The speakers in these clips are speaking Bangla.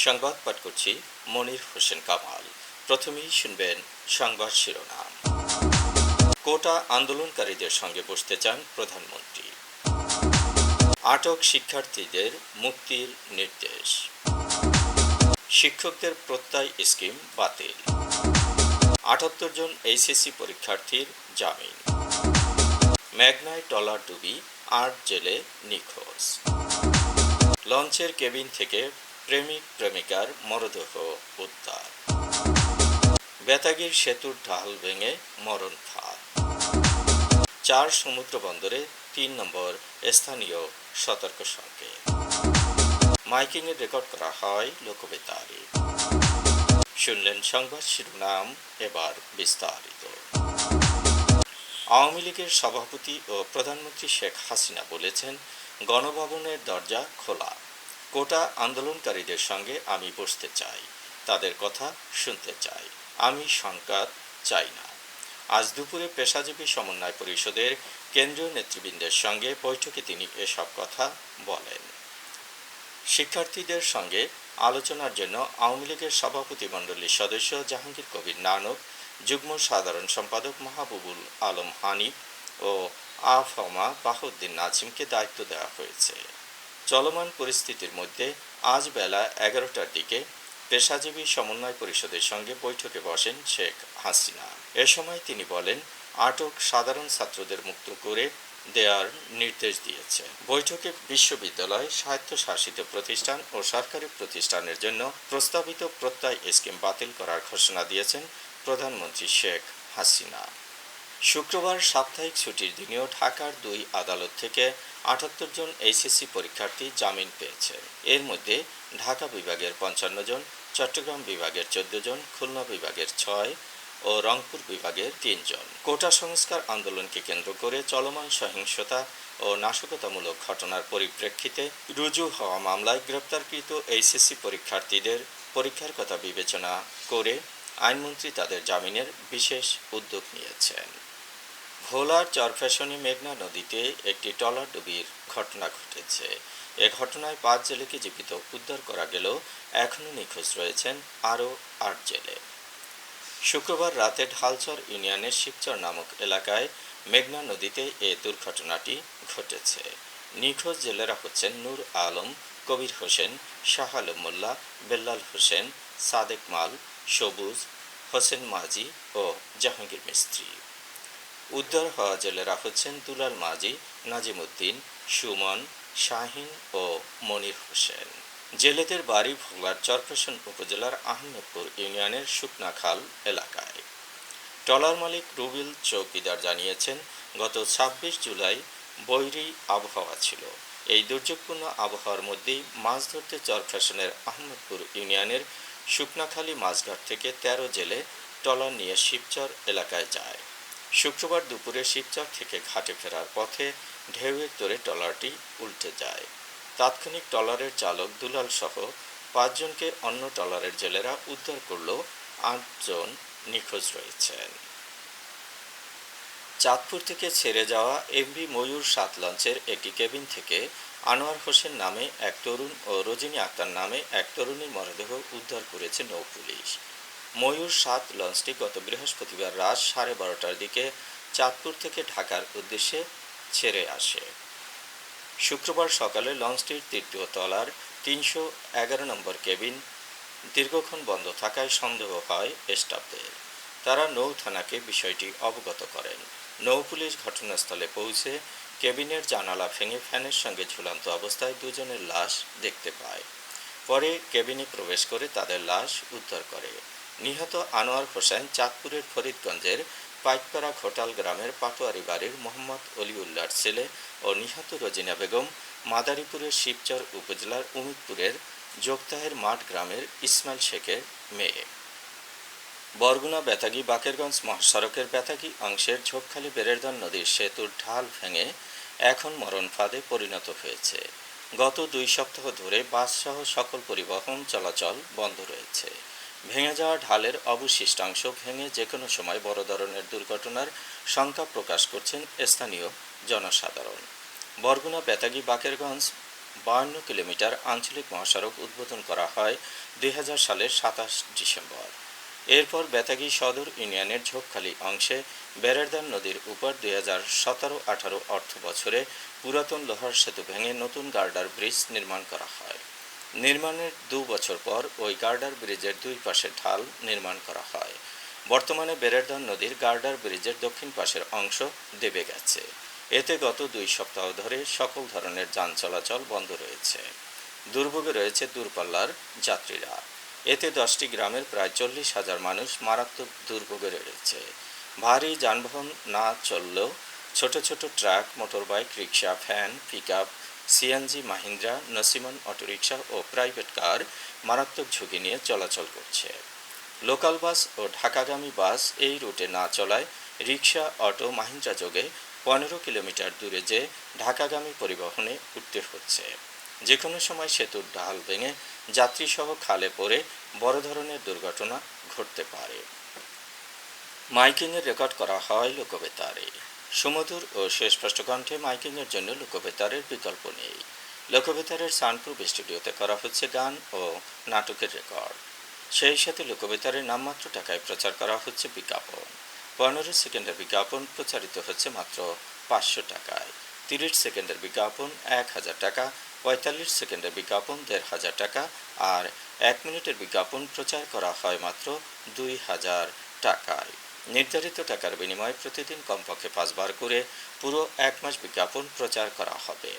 সংবাদ পাঠ করছি মনির হোসেন কামাল। প্রথমেই শুনবেন সংবাদ শিরোনাম। কোটা আন্দোলনকারীদের সঙ্গে বসতে চান প্রধানমন্ত্রী। আটক শিক্ষার্থীদের মুক্তির নির্দেশ। শিক্ষকদের প্রত্যয় স্কিম বাতিল। ৭৮ জন এইচএসসি পরীক্ষার্থীর জামিন। মেঘনায় ট্রলার ডুবি ৮ জেলে নিখোঁজ। লঞ্চের কেবিন থেকে প্রেমিক প্রেমিকার মরদেহ উদ্ধার। বেতাগীর সেতুর ঢাল ভেঙে মরণ ফাঁদ। ৪ সমুদ্র বন্দরে ৩ নম্বর স্থানীয় সতর্ক সংকেত। মাইকিংয়ে রেকর্ড করা হয় লোকবেতারে। শুনলেন সংবাদ শিরোনাম, এবার বিস্তারিত। আওয়ামী লীগের সভাপতি ও প্রধানমন্ত্রী শেখ হাসিনা বলেছেন, গণভবনের দরজা খোলা। কোটা আন্দোলনকারীদের সঙ্গে আমি বসতে চাই, তাদের কথা শুনতে চাই, আমি সংঘাত চাই না। আজ দুপুরে পেশাজীবী সমন্বয় পরিষদের কেন্দ্রীয় নেতৃবৃন্দের সঙ্গে বৈঠকে তিনি এসব কথা বলেন। শিক্ষার্থীদের সঙ্গে আলোচনার জন্য আওয়ামী লীগের সভাপতিমণ্ডলীর সদস্য জাহাঙ্গীর কবির নানক, যুগ্ম সাধারণ সম্পাদক মাহবুবুল আলম হানিফ ও আফমা বাহাউদ্দিন নাজিমকে দায়িত্ব দেওয়া হয়েছে। চলমান পরিস্থিতির মধ্যে আজ বেলা ১১টার দিকে পেশাজীবী সমন্বয় পরিষদের সঙ্গে বৈঠকে বসেন শেখ হাসিনা। এ সময় তিনি বলেন, আটক সাধারণ ছাত্রদের মুক্ত করে দেওয়ার নির্দেশ দিয়েছে। বৈঠকে বিশ্ববিদ্যালয়, স্বায়ত্তশাসিত প্রতিষ্ঠান ও সরকারি প্রতিষ্ঠানের জন্য প্রস্তাবিত প্রত্যয় স্কিম বাতিল করার ঘোষণা দিয়েছেন প্রধানমন্ত্রী শেখ হাসিনা। শুক্রবার সাপ্তাহিক ছুটির দিনেও ঢাকার ২ আদালত থেকে ৭৮ জন এইচএসসি পরীক্ষার্থী জামিন পেয়েছে। এর মধ্যে ঢাকা বিভাগের ৫৫ জন, চট্টগ্রাম বিভাগের ১৪ জন, খুলনা বিভাগের ৬ ও রংপুর বিভাগের ৩ জন। কোটা সংস্কার আন্দোলনকে কেন্দ্র করে চলমান সহিংসতা ও নাশকতামূলক ঘটনার পরিপ্রেক্ষিতে রুজু হওয়া মামলায় গ্রেপ্তারকৃত এইচএসসি পরীক্ষার্থীদের পরীক্ষার কথা বিবেচনা করে আইনমন্ত্রী তাদের জামিনের বিশেষ উদ্যোগ নিয়েছেন। ভোলার চরফ্যাশনে মেঘনা নদীতে একটি ট্রলার ডুবির ঘটনা ঘটেছে। এ ঘটনায় ৫ জেলেকে জীবিত উদ্ধার করা গেলেও এখনও নিখোঁজ রয়েছেন আরও ৮ জেলে। শুক্রবার রাতে ঢালচর ইউনিয়নের শিবচর নামক এলাকায় মেঘনা নদীতে এ দুর্ঘটনাটি ঘটেছে। নিখোঁজ জেলেরা হচ্ছেন নূর আলম, কবির হোসেন, শাহ আলম মোল্লা, বেল্লাল হোসেন, সাদেক মাল, সবুজ, হোসেন মাঝি ও জাহাঙ্গীর মিস্ত্রি। উদ্ধার হওয়া জেলেরা হচ্ছেন দুলাল মাঝি, নাজিম উদ্দিন, সুমন, শাহিন ও মনির হোসেন। জেলেদের বাড়ি ভোলার চরফ্যাশন উপজেলার আহমেদপুর ইউনিয়নের শুকনাখাল এলাকায়। ট্রলার মালিক রুবেল চৌকিদার জানিয়েছেন, গত ২৬ জুলাই বৈরী আবহাওয়া ছিল। এই দুর্যোগপূর্ণ আবহাওয়ার মধ্যেই মাছ ধরতে চরফ্যাশনের আহমেদপুর ইউনিয়নের শুকনাখালী মাছঘাট থেকে ১৩ জেলে ট্রলার নিয়ে শিবচর এলাকায় যায়। শুক্রবার দুপুরে শিবচর থেকে ঘাটে ফেরার পথে ঢেউয়ের তোড়ে ট্রলারটি উল্টে যায়। তাৎক্ষণিক ট্রলারের চালক দুলাল সহ ৫ জনকে অন্য ট্রলারের জেলেরা উদ্ধার করলেও ৮ জন নিখোঁজ রয়েছেন। চাঁদপুর থেকে ছেড়ে যাওয়া এমভি ময়ূর ৭ লঞ্চের একটি কেবিন থেকে আনোয়ার হোসেন নামে এক তরুণ ও রজনী আক্তার নামে এক তরুণীর মরদেহ উদ্ধার করেছে নৌপুলিশ। ময়ূর ৭ লঞ্চটি গত বৃহস্পতিবার রাত ১২:৩০টার দিকে চাঁদপুর থেকে ঢাকার উদ্দেশ্যে ছেড়ে আসে। শুক্রবার সকালে লঞ্চটির ৩য় তলার ৩১১ নম্বর কেবিন দীর্ঘক্ষণ বন্ধ থাকায় সন্দেহ হয় স্টাফদের। তারা নৌ থানাকে বিষয়টি অবগত করেন। নৌপুলিশ ঘটনাস্থলে পৌঁছে কেবিনের জানালা ভেঙে ফ্যানের সঙ্গে ঝুলন্ত অবস্থায় ২ জনের লাশ দেখতে পায়। পরে কেবিনে প্রবেশ করে তাদের লাশ উদ্ধার করে। নিহত আনোয়ার হোসেন চাঁদপুরের ফরিদগঞ্জের পাইকপাড়া ঘোটাল গ্রামের পাটোয়ারি বাড়ির মোহাম্মদ অলিউল্লাহর ছেলে ও নিহত রজিনা বেগম মাদারীপুরের শিবচর উপজেলার উমিদপুরের যোগতাহের মাঠ গ্রামের ইসমাইল শেখের মেয়ে। বরগুনা বেতাগী বাকেরগঞ্জ মহাসড়কের বেতাগী অংশের ঝোপখালী বেরেরদান নদীর সেতুর ঢাল ভেঙে এখন মরণ ফাঁদে পরিণত হয়েছে। গত ২ সপ্তাহ ধরে বাসসহ সকল পরিবহন চলাচল বন্ধ রয়েছে। ভেঙে যাওয়া ঢালের অবশিষ্টাংশ ভেঙে যে কোনো সময় বড় ধরনের দুর্ঘটনার শঙ্কা প্রকাশ করছেন স্থানীয় জনসাধারণ। বরগুনা বেতাগী বাকেরগঞ্জ 52 কিলোমিটার আঞ্চলিক মহাসড়ক উদ্বোধন করা হয় 2000 সালের 27 ডিসেম্বর। এরপর বেতাগী সদর ইউনিয়নের ঝোপখালী অংশে বেরেরদান নদীর উপর 2017-18 অর্থ বছরে পুরাতন লোহার সেতু ভেঙে নতুন গার্ডার ব্রিজ নির্মাণ করা হয়। নির্মাণের 2 বছর পর ওই গার্ডার ব্রিজের দুই পাশে ঢাল নির্মাণ করা হয়। বর্তমানে বেরেরদান নদীর গার্ডার ব্রিজের দক্ষিণ পাশের অংশ দেবে গেছে। এতে গত 2 সপ্তাহ ধরে সকল ধরনের যান চলাচল বন্ধ রয়েছে। দুর্ভোগে রয়েছে দূরপাল্লার যাত্রীরা। এতে 10টি গ্রামের প্রায় 40,000 মানুষ মারাত্মক দুর্ভোগে রয়েছে। ভারী যানবাহন না চললেও ছোট ছোট ট্রাক, মোটরবাইক, রিক্সা, ভ্যান, পিকআপ, সিএনজি, মাহিন্দ্রা, নসিমন অটোরিকশা ও প্রাইভেট কার মারাত্মক ঝুঁকি নিয়ে চলাচল করছে। লোকাল বাস ও ঢাকাগামী বাস এই রুটে না চলায় রিক্সা, অটো, মাহিন্দ্রা যোগে 15 কিলোমিটার দূরে যে ঢাকাগামী পরিবহনে উঠতে হচ্ছে। যে কোনো সময় সেতুর ঢাল ভেঙে যাত্রীসহ খালে পড়ে বড় ধরনের দুর্ঘটনা ঘটতে পারে। মাইকিংয়ের রেকর্ড করা হয় লোকবেতারে। সুমধুর ও সুস্পষ্ট কণ্ঠে মাইকিংয়ের জন্য লোকবেতারের বিকল্প নেই। লোকবেতারের সাউন্ডপ্রুফ স্টুডিওতে করা হচ্ছে গান ও নাটকের রেকর্ড। সেই সাথে লোকবেতারের নামমাত্র টাকায় প্রচার করা হচ্ছে বিজ্ঞাপন। 15 সেকেন্ডের বিজ্ঞাপন প্রচারিত হচ্ছে মাত্র 500 টাকায়। 30 সেকেন্ডের বিজ্ঞাপন 1000 টাকা, 45 সেকেন্ডের বিজ্ঞাপন 1500 টাকা আর 1 মিনিটের বিজ্ঞাপন প্রচার করা হয় মাত্র 2000 টাকায়। নির্ধারিত টাকার বিনিময়ে প্রতিদিন কমপক্ষে 5 বার করে পুরো 1 মাস বিজ্ঞাপন প্রচার করা হবে।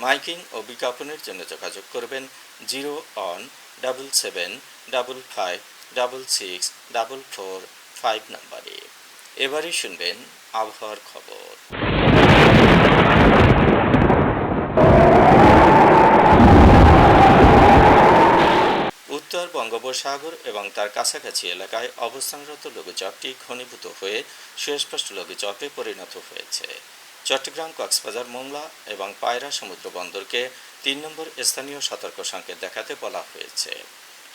মাইকিং ও বিজ্ঞাপনের জন্য যোগাযোগ করবেন 0-on7755664445 নম্বরে। এবারই শুনবেন আবহাওয়ার খবর। উত্তর বঙ্গোপসাগর এবং তার কাছাকাছি এলাকায় অবস্থানরত লঘুচাপটি ঘনীভূত হয়ে সুস্পষ্ট লঘুচাপে পরিণত হয়েছে। চট্টগ্রাম, কক্সবাজার, মোংলা এবং পায়রা সমুদ্র বন্দরকে 3 নম্বর স্থানীয় সতর্ক সংকেত দেখাতে বলা হয়েছে।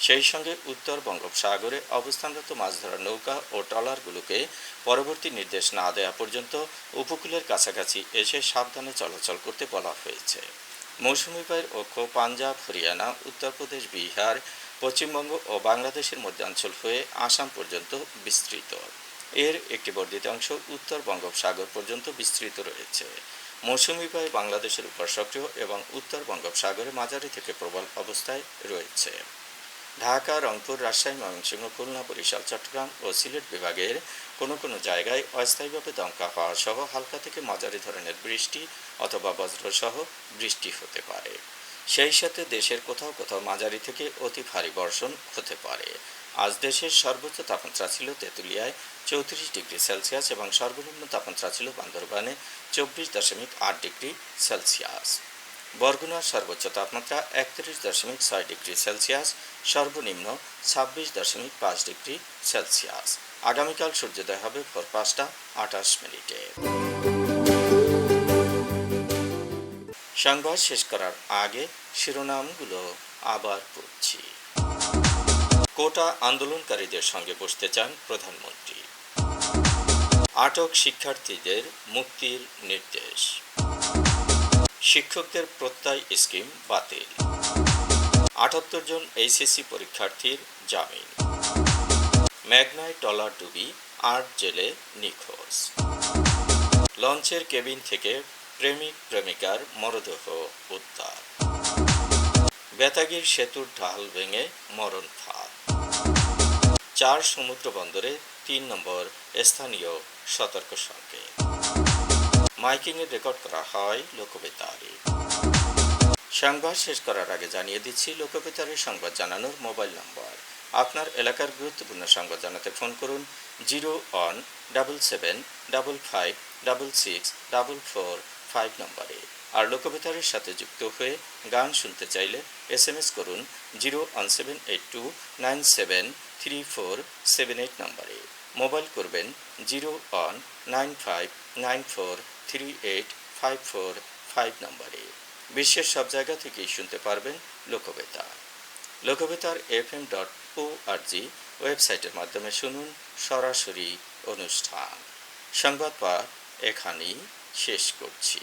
সেই সঙ্গে উত্তর বঙ্গোপসাগরে অবস্থানরত মাছ ধরার নৌকা ও ট্রলারগুলোকে পরবর্তী নির্দেশ না দেওয়া পর্যন্ত উপকূলের কাছাকাছি এসে সাবধানে চলাচল করতে বলা হয়েছে। মৌসুমী বায়ুর অক্ষ পাঞ্জাব, হরিয়ানা, উত্তরপ্রদেশ, বিহার, পশ্চিমবঙ্গ ও বাংলাদেশের মধ্যাঞ্চল হয়ে আসাম পর্যন্ত বিস্তৃত। এর একটি বর্ধিত অংশ উত্তর বঙ্গোপসাগর পর্যন্ত বিস্তৃত রয়েছে। মৌসুমী বায়ু বাংলাদেশের উপর সক্রিয় এবং উত্তর বঙ্গোপসাগরে মাঝারি থেকে প্রবল অবস্থায় রয়েছে। ঢাকা, রংপুর, রাজশাহী, ময়মনসিংহ, খুলনা, বরিশাল, চট্টগ্রাম ও সিলেট বিভাগের কোনো কোনো জায়গায় অস্থায়ীভাবে দমকা হাওয়া সহ হালকা থেকে মাঝারি ধরনের বৃষ্টি অথবা বজ্রসহ বৃষ্টি হতে পারে। সেই সাথে দেশের কোথাও কোথাও মাঝারি থেকে অতি ভারী বর্ষণ হতে পারে। আজ দেশের সর্বোচ্চ তাপমাত্রা ছিল তেঁতুলিয়ায় 34 ডিগ্রি সেলসিয়াস এবং সর্বনিম্ন তাপমাত্রা ছিল বান্দরবানে 24.8 ডিগ্রি সেলসিয়াস। বরগুনার সর্বোচ্চ তাপমাত্রা 31.6 ডিগ্রি সেলসিয়াস, সর্বনিম্ন 26.5 ডিগ্রি সেলসিয়াস। আগামীকাল সূর্যোদয় হবে ভোর 5:28। সংবাদ শেষ করার আগে শিরোনামগুলো আবার পড়ছি। কোটা আন্দোলনকারীদের সঙ্গে বসতে চান প্রধানমন্ত্রী। আটক শিক্ষার্থীদের মুক্তির নির্দেশ। শিক্ষকদের প্রত্যয় স্কিম বাতিল। 78 জন এইচএসসি পরীক্ষার্থীর জামিন। মেঘনায় ট্রলার ডুবি 8 জেলে নিখোঁজ। লঞ্চের কেবিন থেকে প্রেমিক প্রেমিকার মরদেহ উদ্ধার। বেতাগীর সেতুর ঢাল ভেঙে মরণ ফাঁদ। 4 সমুদ্র বন্দরে 3 নম্বর স্থানীয় সতর্ক সংকেত। মাইকিংয়ের রেকর্ড করা হয় লোকবেতারে। সংবাদ শেষ করার আগে জানিয়ে দিচ্ছি লোকবেতারের সংবাদ জানানোর মোবাইল নম্বর। আপনার এলাকার গুরুত্বপূর্ণ সংবাদ জানাতে ফোন করুন 0-on7755664445 নম্বরে। আর লোকবেতারের সাথে যুক্ত হয়ে গান শুনতে চাইলে SMS করুন 01782973478 নম্বরে। মোবাইল করবেন 0-on95943854 নম্বরে। বিশ্বের সব জায়গা থেকেই শুনতে পারবেন লোকবেতার। লোকবেতার fm.org ওয়েবসাইটের মাধ্যমে শুনুন সরাসরি অনুষ্ঠান। সংবাদ পাঠ এখানেই শেষ করছি।